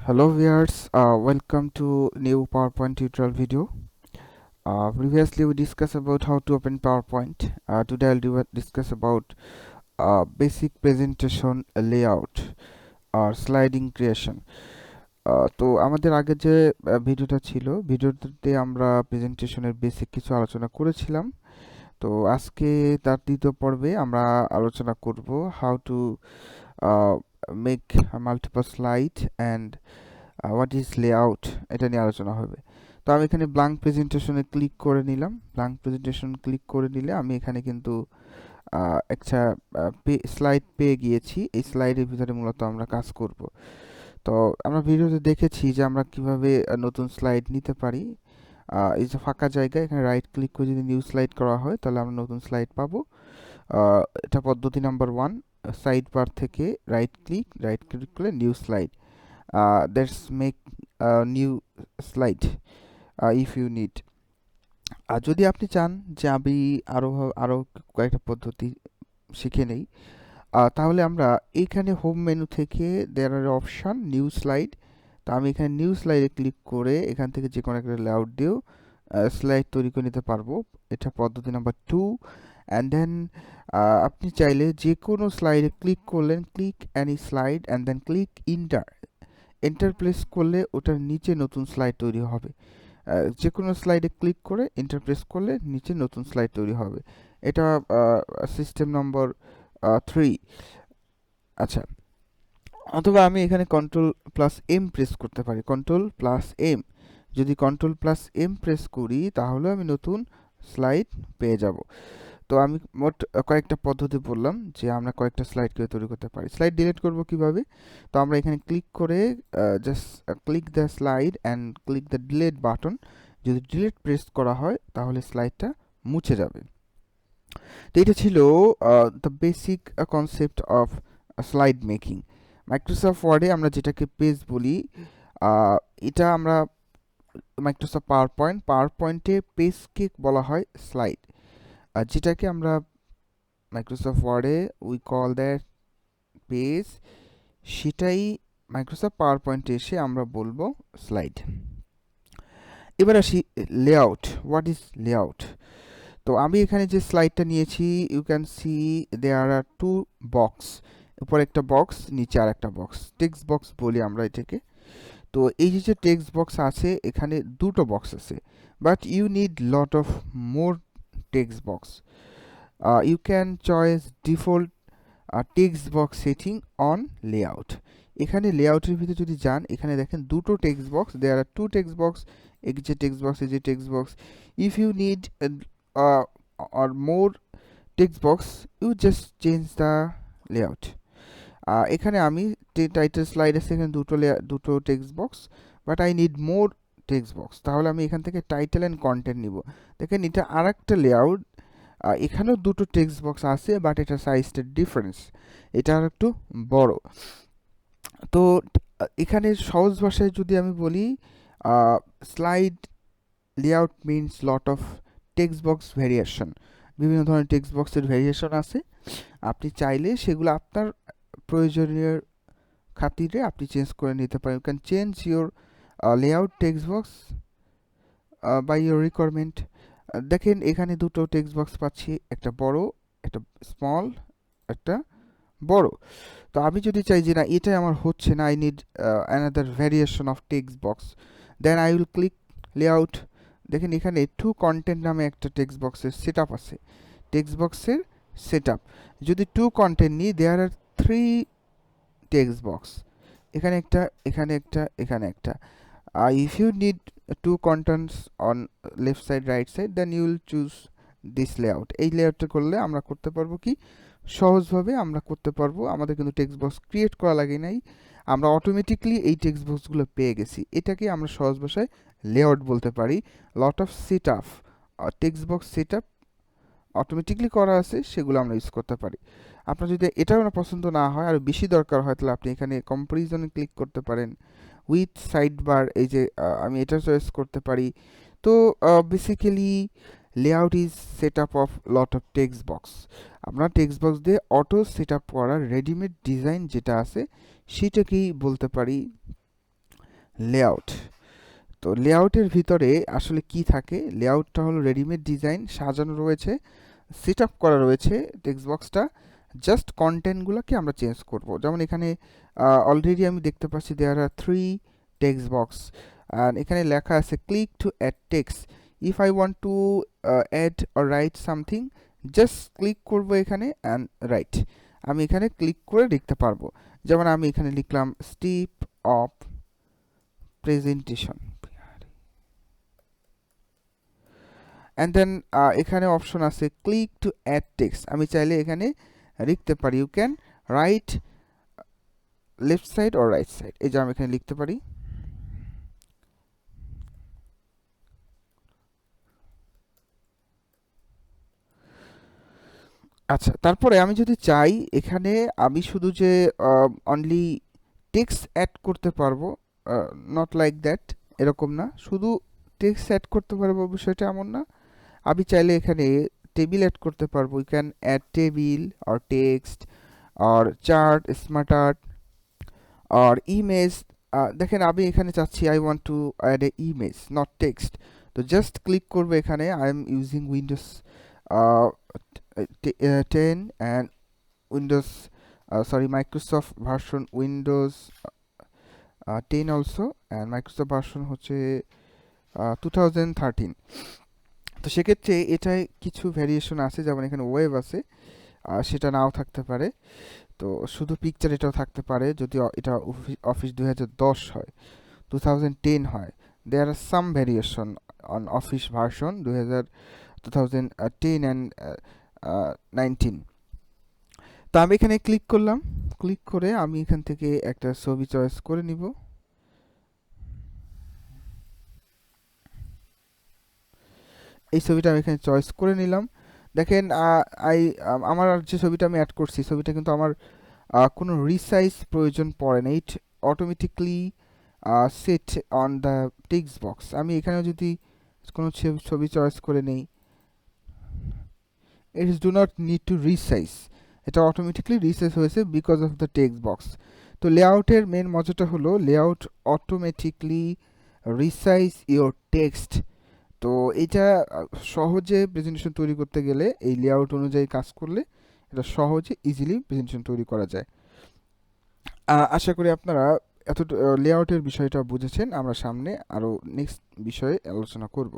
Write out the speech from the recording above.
Hello viewers, welcome to new PowerPoint tutorial video. Previously we discussed about how to open PowerPoint. Today discuss about basic presentation layout or sliding creation. তো আমাদের আগে যে ভিডিওটা ছিল ভিডিওতে আমরা প্রেজেন্টেশনের basic কিছু আলোচনা করেছিলাম। তো আজকে তার দ্বিতীয় পর্বে আমরা আলোচনা করব how to make multiple slide and what is layout এটা নিয়ে আলোচনা হবে। তো আমি এখানে ব্ল্যাঙ্ক প্রেজেন্টেশনে ক্লিক করে নিলাম। ব্ল্যাঙ্ক প্রেজেন্টেশন ক্লিক করে নিলে আমি এখানে কিন্তু একটা স্লাইড পেয়ে গিয়েছি। এই স্লাইডের ভিতরে মূলত আমরা কাজ করব। তো আমরা ভিডিওতে দেখেছি যে আমরা কিভাবে নতুন স্লাইড নিতে পারি। এই যে ফাঁকা জায়গা, এখানে রাইট ক্লিক করে যদি নিউ স্লাইড করা হয় তাহলে আমরা নতুন স্লাইড পাবো। এটা পদ্ধতি নাম্বার 1। সাইড বার থেকে রাইট ক্লিক করে new slide. Let's make a new slide if you need. আর যদি আপনি চান যে আমি আরো কয়েকটা পদ্ধতি শিখে নেই, তাহলে আমরা এইখানে হোম মেনু থেকে দেয়ার আর অপশন নিউ স্লাইড। তো আমি এখানে নিউ স্লাইডে ক্লিক করে এখান থেকে যে কোনো একটা লেআউট দিয়েও স্লাইড তৈরি করে নিতে পারবো। এটা পদ্ধতি নাম্বার 2। অ্যান্ড দেন আপনি চাইলে যে কোনো স্লাইডে ক্লিক করলেন, click any slide and then click enter press করলে ওটার নিচে নতুন স্লাইড তৈরি হবে। যে কোনো স্লাইডে ক্লিক করে এন্টার প্রেস করলে নিচে নতুন স্লাইড তৈরি হবে। এটা সিস্টেম নম্বর 3। আচ্ছা, অথবা আমি এখানে কন্ট্রোল+M প্রেস করতে পারি। কন্ট্রোল+M, যদি কন্ট্রোল+M প্রেস করি তাহলে আমি নতুন স্লাইড পেয়ে যাব। তো আমি মোট কয়েকটা পদ্ধতি বললাম যে আমরা কয়েকটা স্লাইড কিভাবে তৈরি করতে পারি। স্লাইড ডিলিট করব কিভাবে? তো আমরা এখানে ক্লিক করে just click the slide and click the delete button. যদি ডিলিট প্রেস করা হয় তাহলে স্লাইডটা মুছে যাবে। তো এটা ছিল the basic concept of slide making. Microsoft ওয়ার্ডে আমরা যেটাকে পেজ বলি, এটা আমরা মাইক্রোসফট পাওয়ারপয়েন্টে পেজকে বলা হয় স্লাইড। যেটাকে আমরা মাইক্রোসফট ওয়ার্ডে উই কল দ্যাট পেজ, সেটাই মাইক্রোসফট পাওয়ারপয়েন্টে এসে আমরা বলবো স্লাইড। এবার আসি লেআউট। What is layout? তো আমি এখানে যে স্লাইডটা নিয়েছি, you can see there are 2 box. উপরে একটা বক্স, নিচে আর একটা বক্স, টেক্সট বক্স বলি আমরা এটাকে। তো এই যে টেক্সট বক্স আছে, এখানে দুটো বক্স আছে, but you need lot of more text box. You can choose default text box setting on layout. এখানে লেআউটের ভিতরে যদি যান, এখানে দেখেন দুটো text box, there are 2 text box. এই যে টেক্সট বক্স, এই যে text box. If you need or more text box, you just change the layout. এখানে আমি টাইটেল স্লাইড আছে, এখানে দুটো text box, but I need more text box. তাহলে আমি এখান থেকে টাইটেল অ্যান্ড কন্টেন্ট নিব। দেখেন এটা আর একটা লেআউট। এখানেও দুটো টেক্সট বক্স আছে, বাট এটা সাইজটা ডিফারেন্স, এটা আর একটু বড়। তো এখানে সহজ ভাষায় যদি আমি বলি, slide layout means lot of text box variation. বিভিন্ন ধরনের টেক্সট বক্সের ভেরিয়েশন আছে, আপনি চাইলে সেগুলো আপনার প্রয়োজনীয় খাতিরে আপনি চেঞ্জ করে নিতে পারেন। You can change your layout text box by your requirement. দেখেন এখানে দুটো টেক্সট বক্স পাচ্ছি, একটা বড়, একটা স্মল, একটা বড়। তো আমি যদি চাই যে না এটাই আমার হচ্ছে না, I need another variation of text box, then I will click layout. দেখেন এখানে টু কন্টেন্ট নামে একটা টেক্সট বক্সের সেট আপ আছে। টেক্সট বক্সের সেট আপ যদি টু কন্টেন্ট নিই, দেয়ার আর 3 টেক্সট বক্স, এখানে একটা, এখানে একটা, এখানে একটা। If you need 2 contents on left side right side, then you will choose this layout. এই লেআউটটা করলে আমরা করতে পারবো কি, সহজভাবে আমরা করতে পারবো। আমাদের কিন্তু টেক্সট বক্স ক্রিয়েট করা লাগে নাই, আমরা অটোমেটিকলি এই টেক্সট বক্সগুলো পেয়ে গেছি। এটাকে আমরা সহজ ভাষায় লেআউট বলতে পারি। Lot of set up, text box set up automatically করা আছে, সেগুলো আমরা ইউজ করতে পারি। আপনার যদি এটাও না পছন্দ না হয়, আর বেশি দরকার হয়, তাহলে আপনি এখানে কম্পারিজনে ক্লিক করতে পারেন উইথ সাইড বার। এই যে আমি এটা চয়েস করতে পারি। তো basically layout is set up of lot of text box. আমরা টেক্সট বক্স দিয়ে অটো সেট আপ করার রেডিমেড ডিজাইন যেটা আছে, সেটাকেই বলতে পারি লেআউট। তো লেআউটের ভিতরে আসলে কি থাকে, লেআউটটা হলো রেডিমেড ডিজাইন, সাজানো রয়েছে, সেট আপ করা রয়েছে টেক্সট বক্সটা, জাস্ট কন্টেন্টগুলোকে আমরা চেঞ্জ করব। যেমন এখানে অলরেডি আমি দেখতে পাচ্ছি দেয়ার আর 3 টেক্সট বক্স, আর এখানে লেখা আছে click to add text. If I want to add or write something, just click করব এখানে অ্যান্ড রাইট। আমি এখানে ক্লিক করে লিখতে পারবো। যেমন আমি এখানে লিখলাম step of presentation, and then এখানে অপশন আছে ক্লিক টু অ্যাড টেক্সট। আমি চাইলে এখানে লিখতে পারি you can write left side or right side, এই যে আমি এখানে লিখতে পারি। আচ্ছা, তারপরে আমি যদি চাই এখানে আমি শুধু যে অনলি টেক্সট অ্যাড করতে পারবো, নট লাইক দ্যাট, এরকম না, শুধু টেক্সট অ্যাড করতে পারবো বিষয়টা এমন না। আমি চাইলে এখানে টেবিল অ্যাড করতে পারবো, you can add table or text or chart, smart art or image. দেখেন আমি এখানে চাচ্ছি I want to add a image not text, তো জাস্ট ক্লিক করবো এখানে। I am using Windows 10 and Windows sorry Microsoft version Windows 10 also, and Microsoft version হচ্ছে 2013। তো সেক্ষেত্রে এটায় কিছু ভ্যারিয়েশন আছে, যেমন এখানে ওয়েব আছে, সেটা নাও থাকতে পারে। তো শুধু পিকচার এটাও থাকতে পারে যদি এটা অফিস 2010 হয়, 2010 হয়। There are some variation on office version 2010 and 19। তো আমি এখানে ক্লিক করলাম, ক্লিক করে আমি এখান থেকে একটা ছবি চয়েস করে নিব। এই ছবিটা আমি এখানে চয়েস করে নিলাম। দেখেন আমার যে ছবিটা আমি অ্যাড করছি, ছবিটা কিন্তু আমার কোনো রিসাইজ প্রয়োজন পড়ে না, it automatically set on the text box. আমি এখানে যদি কোনো ছবি চয়েস করে নেই, it is do not need to resize, এটা অটোমেটিকলি রিসাইজ হয়েছে because of the text box. তো লেআউটের মেন মজাটা হলো layout automatically resize your text. তো এটা সহজে প্রেজেন্টেশন তৈরি করতে গেলে এই লেআউট অনুযায়ী কাজ করলে এটা সহজে ইজিলি প্রেজেন্টেশন তৈরি করা যায়। আশা করি আপনারা এত লেআউটের বিষয়টা বুঝেছেন। আমরা সামনে আরও নেক্সট বিষয়ে আলোচনা করব।